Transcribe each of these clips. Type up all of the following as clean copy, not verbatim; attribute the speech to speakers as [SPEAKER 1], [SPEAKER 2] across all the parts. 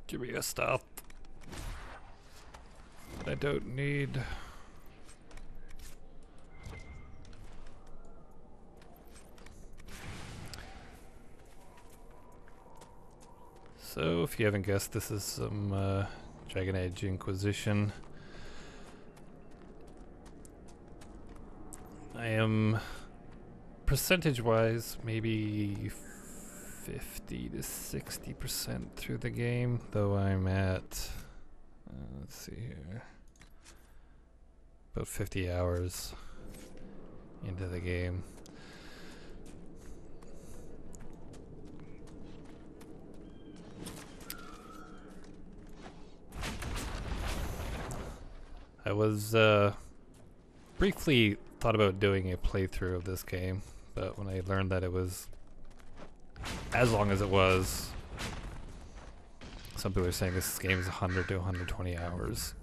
[SPEAKER 1] Give me a stuff. I don't need. So, if you haven't guessed, this is some Dragon Age Inquisition. I am, percentage-wise, maybe 50 to 60% through the game, though I'm at, let's see here, about 50 hours into the game. I was briefly thought about doing a playthrough of this game, but when I learned that it was as long as it was, some people are saying this game is 100 to 120 hours.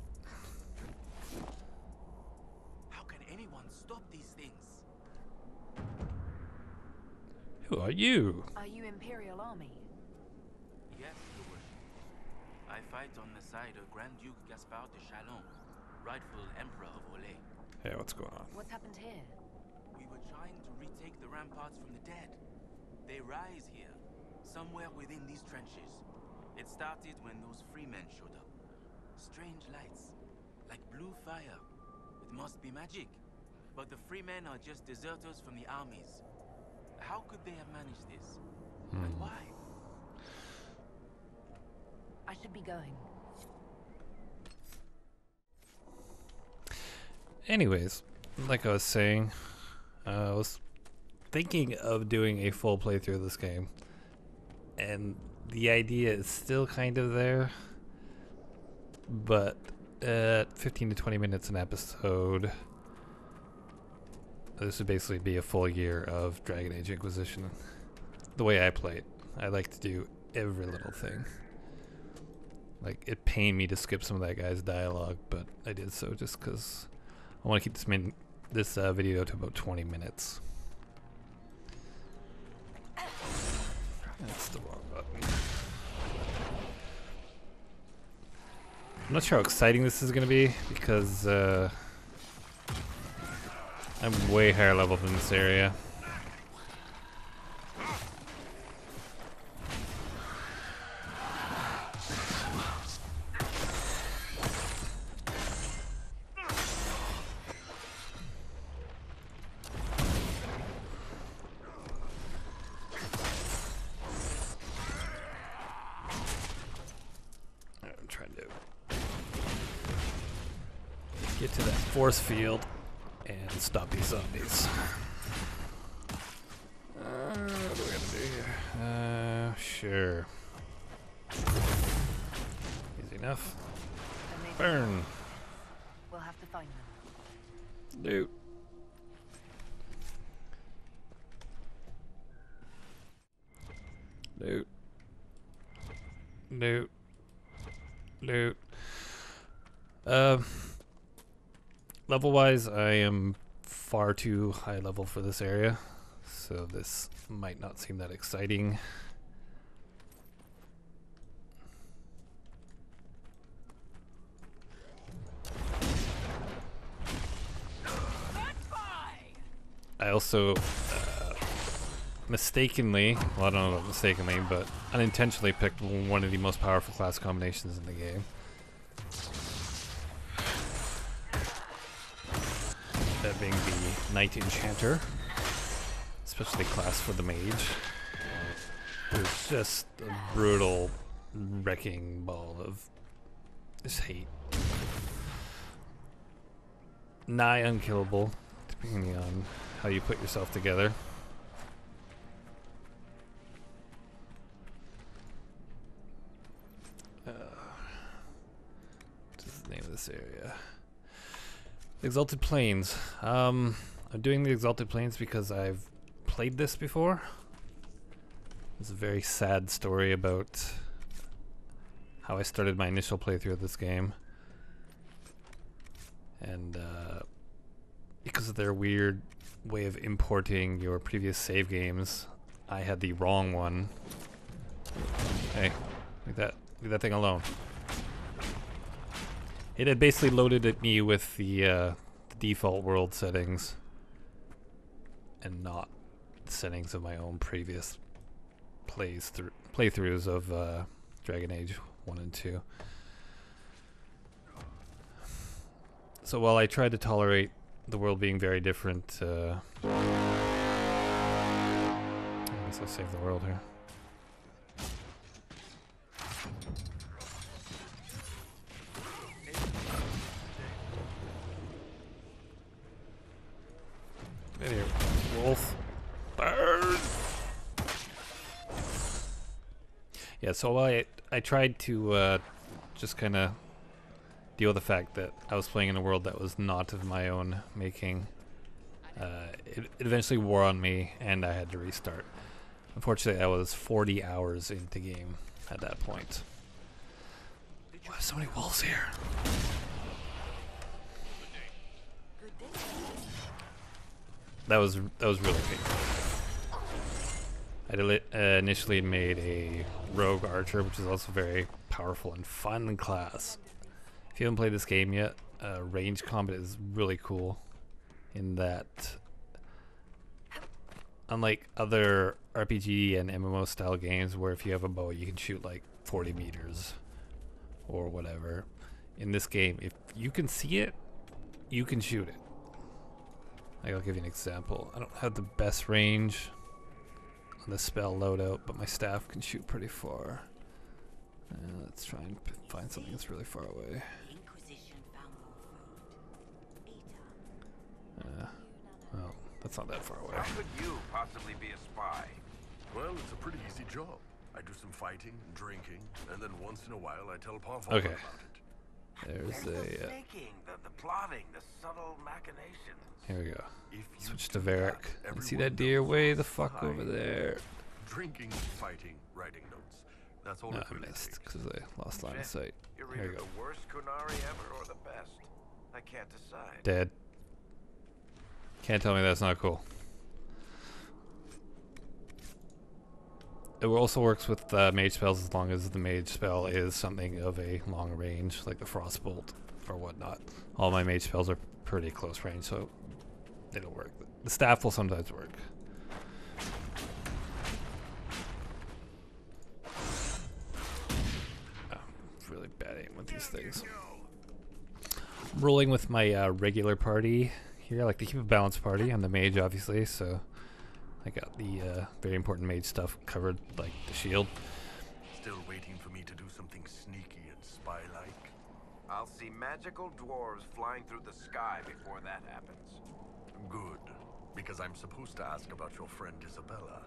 [SPEAKER 2] How can anyone stop these things?
[SPEAKER 1] Who are you?
[SPEAKER 3] Are you Imperial Army?
[SPEAKER 2] Yes, Your Worship. I fight on the side of Grand Duke Gaspard de Chalon, rightful Emperor of Orlais.
[SPEAKER 1] Hey, what's going on?
[SPEAKER 3] What's happened here?
[SPEAKER 2] We were trying to retake the ramparts from the dead. They rise here, somewhere within these trenches. It started when those free men showed up. Strange lights, like blue fire. It must be magic. But the free men are just deserters from the armies. How could they have managed this? And why?
[SPEAKER 3] I should be going.
[SPEAKER 1] Anyways, like I was saying, I was thinking of doing a full playthrough of this game, and the idea is still kind of there, but at 15 to 20 minutes an episode, this would basically be a full year of Dragon Age Inquisition. The way I play it, I like to do every little thing. Like, it pained me to skip some of that guy's dialogue, but I did so just because I want to keep this video to about 20 minutes. That's the wrong button. I'm not sure how exciting this is going to be because I'm way higher level than this area. Get to that force field and stop these zombies. What are we gonna do here? Sure. Easy enough. Burn.
[SPEAKER 3] We'll have to find them.
[SPEAKER 1] Loot. Loot. Loot. Loot. Level-wise, I am far too high level for this area, so this might not seem that exciting. I also mistakenly, well, I don't know about mistakenly, but unintentionally picked one of the most powerful class combinations in the game. That being the Knight Enchanter, especially class for the mage. It's just a brutal wrecking ball of just hate. Nigh unkillable, depending on how you put yourself together. What is the name of this area? Exalted Plains. I'm doing the Exalted Plains because I've played this before. It's a very sad story about how I started my initial playthrough of this game. And because of their weird way of importing your previous save games, I had the wrong one. Hey, look at that. Leave that thing alone. It had basically loaded at me with the default world settings and not the settings of my own previous playthroughs of Dragon Age 1 and 2. So while I tried to tolerate the world being very different, I guess I'll save the world here. Get here, wolf. Burn! Yeah, so while I tried to just kind of deal with the fact that I was playing in a world that was not of my own making. It eventually wore on me, and I had to restart. Unfortunately, I was 40 hours into game at that point. Why are so many wolves here? That was really painful. I initially made a rogue archer, which is also very powerful and fun class. If you haven't played this game yet, range combat is really cool in that, unlike other RPG and MMO style games where if you have a bow you can shoot like 40 meters or whatever, in this game if you can see it, you can shoot it. Like, I'll give you an example. I don't have the best range on the spell loadout, but my staff can shoot pretty far. Let's try and find something that's really far away.
[SPEAKER 4] Inquisition found
[SPEAKER 1] Well, that's not that far away.
[SPEAKER 5] How could you possibly be a spy?
[SPEAKER 6] Well, it's a pretty easy job. I do some fighting and drinking, and then once in a while I tell Paul
[SPEAKER 1] Okay.
[SPEAKER 6] about it.
[SPEAKER 1] There's
[SPEAKER 5] The
[SPEAKER 1] a.
[SPEAKER 5] thinking, the plotting, the subtle machinations.
[SPEAKER 1] Here we go.
[SPEAKER 6] If you
[SPEAKER 1] Switch
[SPEAKER 6] do
[SPEAKER 1] to Varric.
[SPEAKER 6] that,
[SPEAKER 1] And see
[SPEAKER 6] everyone
[SPEAKER 1] that deer
[SPEAKER 6] knows
[SPEAKER 1] way
[SPEAKER 6] you're
[SPEAKER 1] the fuck
[SPEAKER 6] spy.
[SPEAKER 1] over there.
[SPEAKER 6] Drinking, fighting, writing notes. That's all
[SPEAKER 1] No,
[SPEAKER 6] it
[SPEAKER 1] I
[SPEAKER 6] really
[SPEAKER 1] missed
[SPEAKER 6] takes.
[SPEAKER 1] because I lost line of sight.
[SPEAKER 5] You're
[SPEAKER 1] Here
[SPEAKER 5] either
[SPEAKER 1] we go.
[SPEAKER 5] the worst Kunari ever or the best. I can't decide.
[SPEAKER 1] Dead. Can't tell me that's not cool. It also works with mage spells as long as the mage spell is something of a long range, like the Frostbolt or whatnot. All my mage spells are pretty close range, so it'll work. The staff will sometimes work. Really bad aim with these things. I'm rolling with my regular party here. I like to keep a balanced party. I'm the mage, obviously, so I got the very important mage stuff covered, like the shield.
[SPEAKER 6] Still waiting for me to do something sneaky and spy-like?
[SPEAKER 5] I'll see magical dwarves flying through the sky before that happens.
[SPEAKER 6] Good, because I'm supposed to ask about your friend Isabella.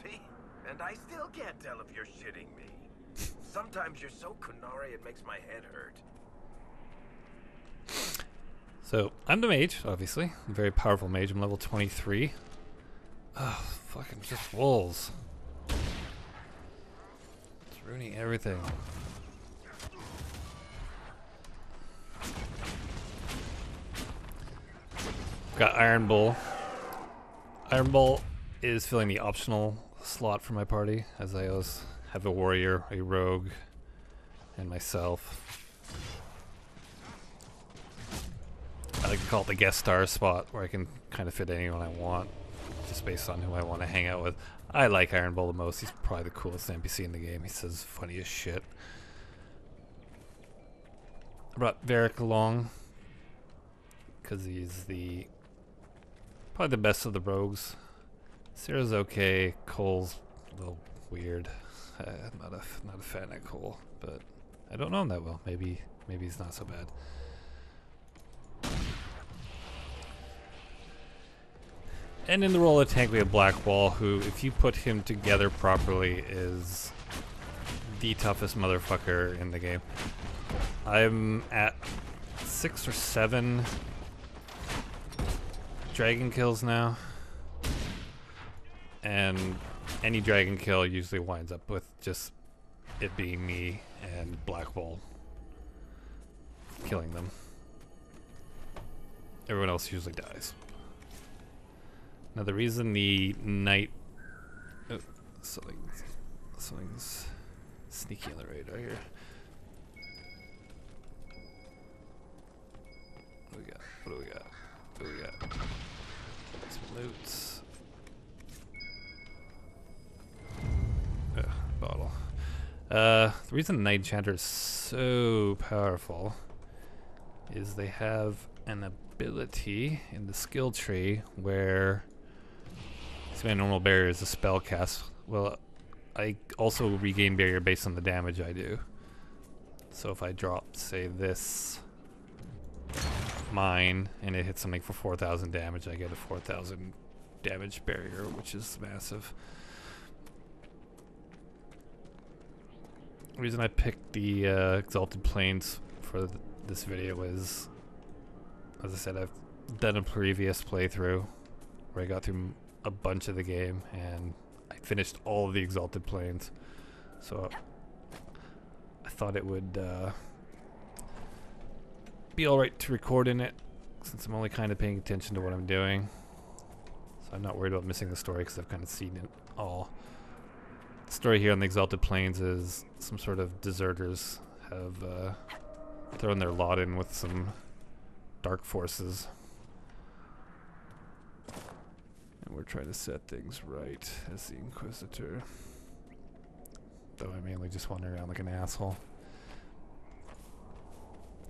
[SPEAKER 5] See? And I still can't tell if you're shitting me. Sometimes you're so Kunari it makes my head hurt.
[SPEAKER 1] So, I'm the mage, obviously. I'm a very powerful mage. I'm level 23. Oh, fucking just wolves. It's ruining everything. Got Iron Bull. Iron Bull is filling the optional slot for my party, as I always have a warrior, a rogue, and myself. I like to call it the guest star spot, where I can kind of fit anyone I want, just based on who I want to hang out with. I like Iron Bull the most. He's probably the coolest NPC in the game. He says funny as shit. I brought Varric along because he's probably the best of the rogues. Sarah's okay. Cole's a little weird. I'm not a fan of Cole, but I don't know him that well. Maybe he's not so bad. And in the role of tank, we have Blackwall, who, if you put him together properly, is the toughest motherfucker in the game. I'm at 6 or 7 dragon kills now, and any dragon kill usually winds up with just it being me and Blackwall killing them. Everyone else usually dies. Now the reason the knight... Oh, something's Sneaky on the radar here. What do we got? What do we got? What do we got? Some loots. Bottle. The reason Night Enchanter is so powerful is they have an ability in the skill tree where see my normal barrier is a spell cast. Well, I also regain barrier based on the damage I do. So if I drop, say, this mine and it hits something for 4,000 damage, I get a 4,000 damage barrier, which is massive. The reason I picked the Exalted Plains for this video is, as I said, I've done a previous playthrough where I got through a bunch of the game and I finished all of the Exalted Plains. So I thought it would be alright to record in it since I'm only kind of paying attention to what I'm doing. So I'm not worried about missing the story because I've kind of seen it all. The story here on the Exalted Plains is some sort of deserters have thrown their lot in with some dark forces. And we're trying to set things right as the Inquisitor. Though I mainly just wander around like an asshole.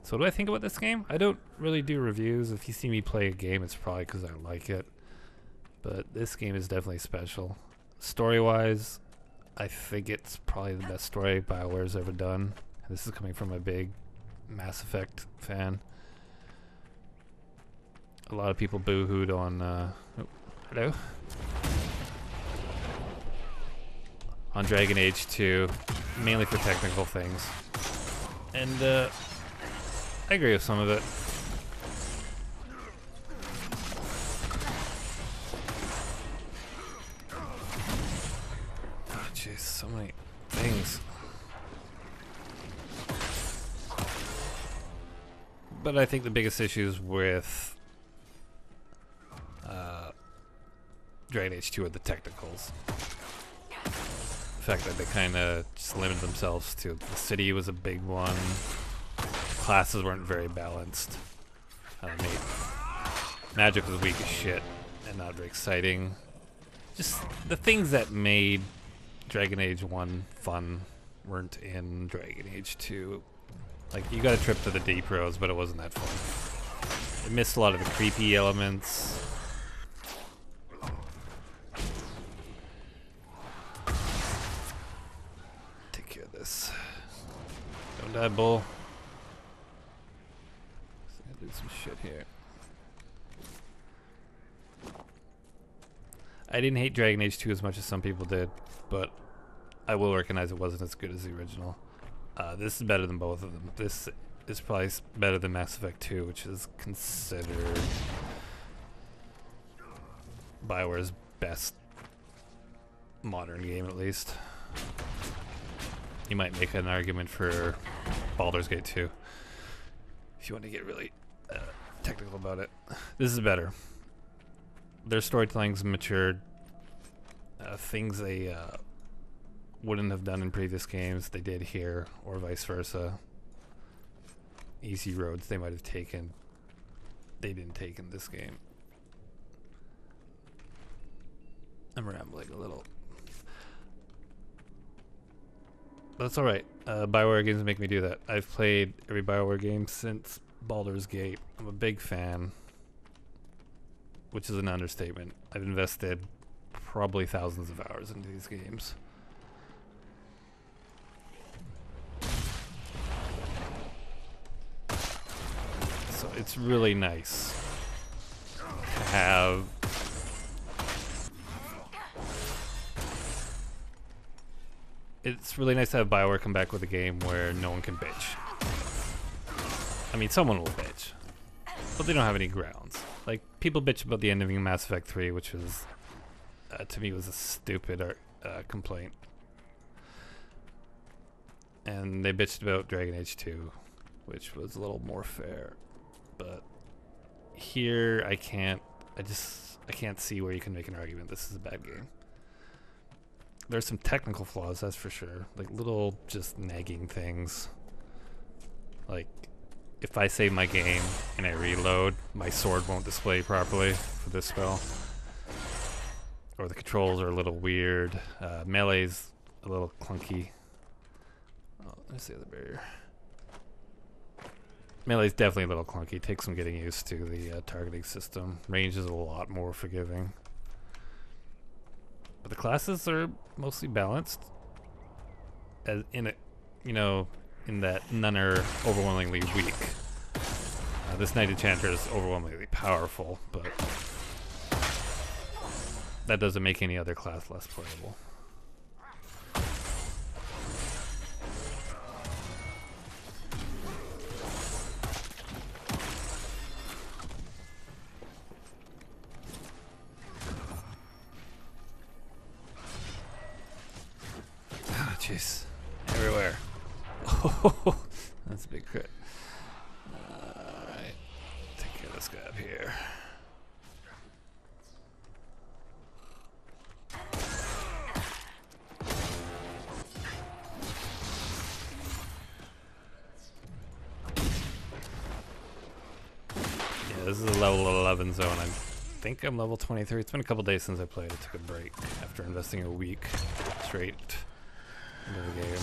[SPEAKER 1] So what do I think about this game? I don't really do reviews. If you see me play a game, it's probably because I like it. But this game is definitely special. Story-wise, I think it's probably the best story BioWare's ever done. And this is coming from a big Mass Effect fan. A lot of people boo-hooed on... oh, hello? On Dragon Age 2, mainly for technical things. And I agree with some of it. Oh jeez, so many things. But I think the biggest issues with Dragon Age 2 are the technicals. The fact that they kind of just limited themselves to the city was a big one. Classes weren't very balanced. Magic was weak as shit and not very exciting. Just the things that made Dragon Age 1 fun weren't in Dragon Age 2. Like, you got a trip to the Deep Roads, but it wasn't that fun. It missed a lot of the creepy elements. Take care of this. Don't die, bull. I did some shit here. I didn't hate Dragon Age 2 as much as some people did, but I will recognize it wasn't as good as the original. This is better than both of them. This is probably better than Mass Effect 2, which is considered BioWare's best modern game, at least. You might make an argument for Baldur's Gate 2 if you want to get really technical about it. This is better. Their storytelling's matured. Things they wouldn't have done in previous games, they did here, or vice versa. Easy roads they might have taken, they didn't take in this game. I'm rambling a little. That's alright. BioWare games make me do that. I've played every BioWare game since Baldur's Gate. I'm a big fan, which is an understatement. I've invested probably thousands of hours into these games. So it's really nice to have BioWare come back with a game where no one can bitch. I mean, someone will bitch, but they don't have any grounds. Like, people bitch about the ending of Mass Effect 3, which was, to me, was a stupid complaint. And they bitched about Dragon Age 2, which was a little more fair. But here, I can't see where you can make an argument this is a bad game. there's some technical flaws, that's for sure. Like little just nagging things. Like if I save my game and I reload, my sword won't display properly for this spell. Or the controls are a little weird. Melee's a little clunky. Oh, there's the other barrier. Melee's definitely a little clunky. Takes some getting used to the targeting system. Range is a lot more forgiving. But the classes are mostly balanced. As in it, you know, in that none are overwhelmingly weak. This Knight Enchanter is overwhelmingly powerful, but that doesn't make any other class less playable. Ah, jeez. Everywhere. Oh, that's a big crit. Alright. Take care of this guy up here. Yeah, this is a level 11 zone. I think I'm level 23. It's been a couple days since I played. I took a break after investing a week straight into the game.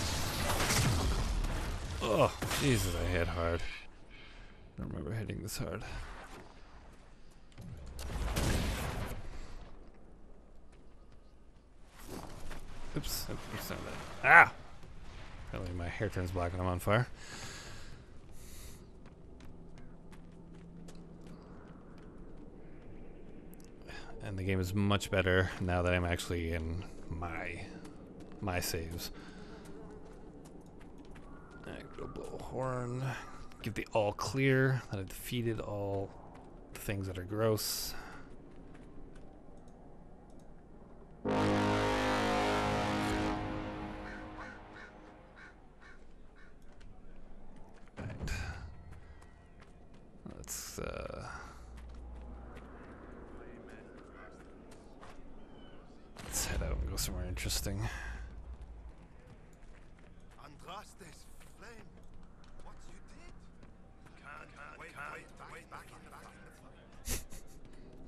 [SPEAKER 1] Oh, Jesus, I hit hard. I don't remember hitting this hard. Oops, oops, not that. Ah! Apparently my hair turns black when I'm on fire. And the game is much better now that I'm actually in my saves. I go blow a horn. Give the all clear that I've defeated all the things that are gross. Right. Let's head out and go somewhere interesting.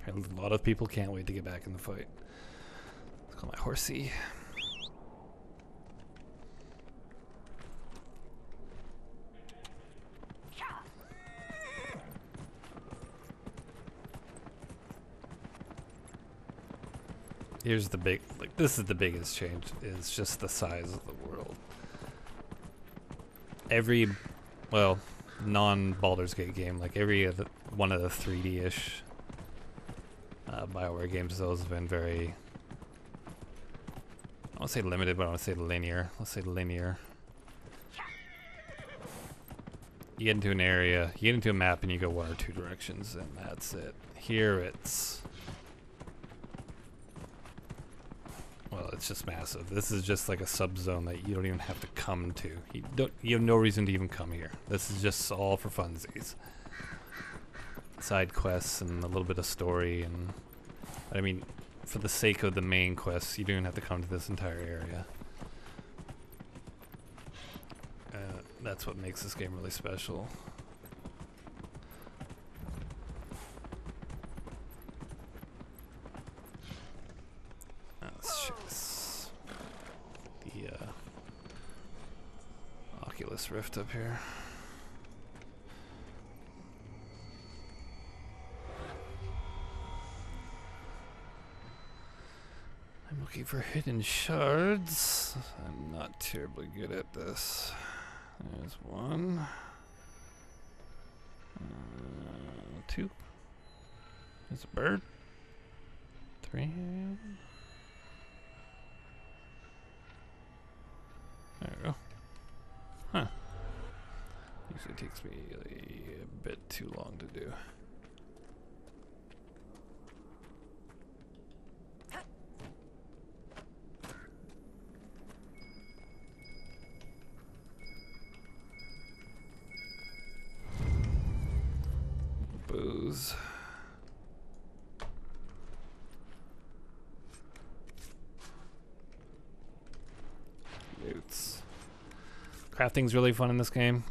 [SPEAKER 1] Apparently a lot of people can't wait to get back in the fight. Let's call my horsey. Here's the big, like, this is the biggest change, is just the size of the world. Every, well, non-Baldur's Gate game, like every other, one of the 3D-ish BioWare games, those have been very, I don't want to say limited, but I want to say linear. Let's say linear. You get into an area, you get into a map and you go one or two directions, and that's it. Here it's, well, it's just massive. This is just like a sub-zone that you don't even have to come to. You have no reason to even come here. This is just all for funsies. Side quests and a little bit of story, and I mean, for the sake of the main quests, you don't even have to come to this entire area. That's what makes this game really special. Let's check this. The Oculus Rift up here. I'm looking for hidden shards. I'm not terribly good at this. There's one. Two. There's a bird. Three. There we go. Huh. Usually takes me a bit too long to do. Booze. Crafting's really fun in this game.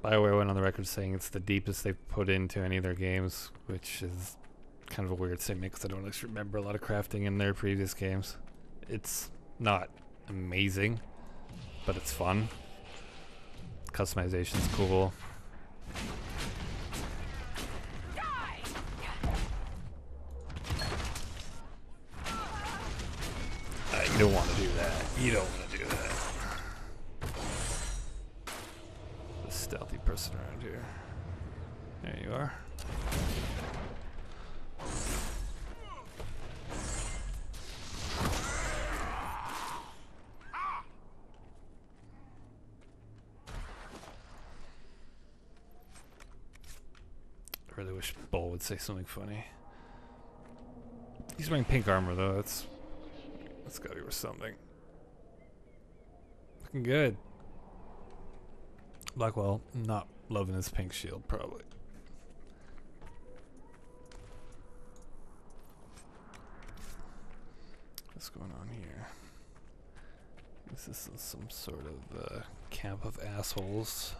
[SPEAKER 1] BioWare went on the record saying it's the deepest they've put into any of their games, which is kind of a weird statement because I don't actually remember a lot of crafting in their previous games. It's not amazing, but it's fun. Customization's cool. You don't want to do that. You don't want to do that. The stealthy person around here. There you are. I really wish Bull would say something funny. He's wearing pink armor though. That's gotta be worth something. Looking good. Blackwell not loving his pink shield probably. What's going on here? This is some sort of camp of assholes.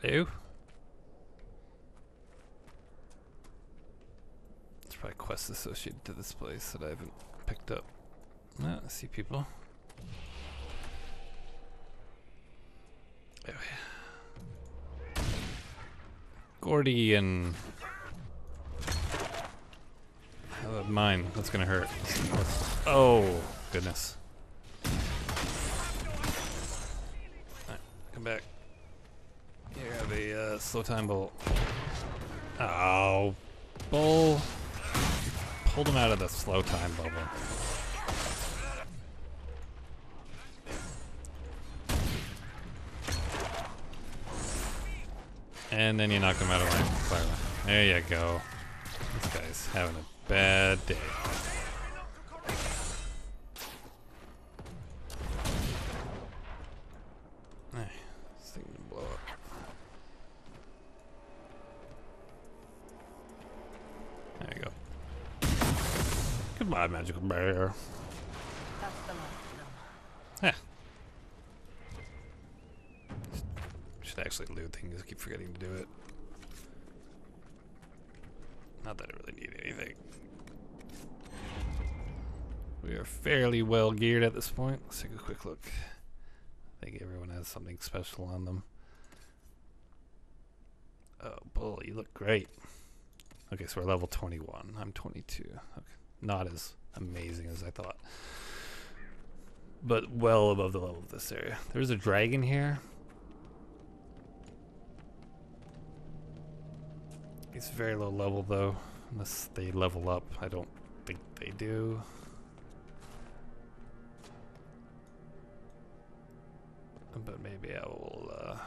[SPEAKER 1] Hello? There's probably quests associated to this place that I haven't picked up. Ah, I see people. Oh, yeah. Gordy and... How about mine? That's gonna hurt. Oh, goodness. Alright, come back. Here, have a slow time bolt. Oh, Bull. Pulled him out of the slow time bubble. And then you knock him out of my fire. There you go. This guy's having a bad day. Hey, this thing can blow up. There you go. Goodbye, magical barrier.
[SPEAKER 3] That's the last of them.
[SPEAKER 1] Yeah. Should actually loot things. I keep forgetting to do it. Not that I really need anything. We are fairly well geared at this point. Let's take a quick look. I think everyone has something special on them. Oh, Bull, you look great. Okay, so we're level 21. I'm 22. Okay. Not as amazing as I thought. But well above the level of this area. There's a dragon here. He's very low level though. Unless they level up. I don't think they do. But maybe I will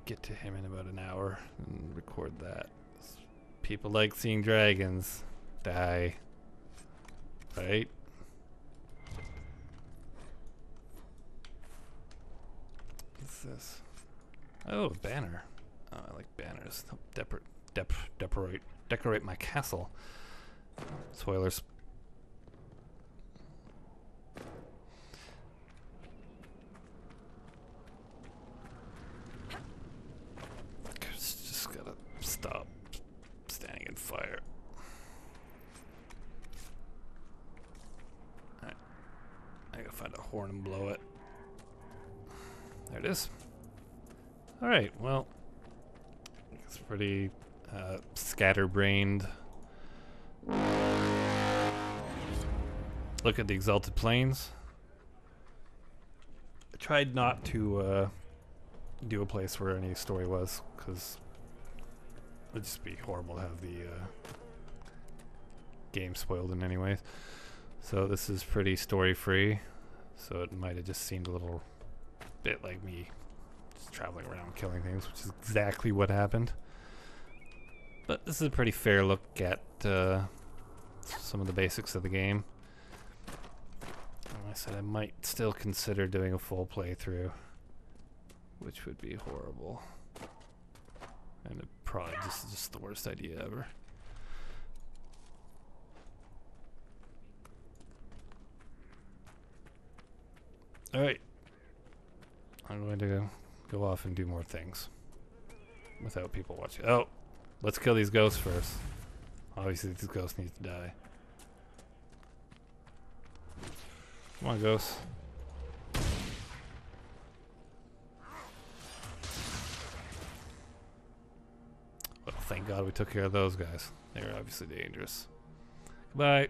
[SPEAKER 1] get to him in about an hour and record that. People like seeing dragons die, right? What's this? Oh, a banner. Oh, I like banners. Help decorate my castle. Spoilers. Just gotta stop standing in fire. Alright. I gotta find a horn and blow it. There it is. Alright, well. It's pretty scatterbrained. Look at the Exalted Plains. I tried not to do a place where any story was, because it'd just be horrible to have the game spoiled in any ways. So this is pretty story-free, so it might have just seemed a little bit like me just traveling around killing things, which is exactly what happened. But this is a pretty fair look at some of the basics of the game. Like I said, I might still consider doing a full playthrough, which would be horrible. And it probably just the worst idea ever. Alright. I'm going to go off and do more things. Without people watching. Oh! Let's kill these ghosts first. Obviously, these ghosts need to die. Come on, ghosts. Well, thank God we took care of those guys. They were obviously dangerous. Goodbye.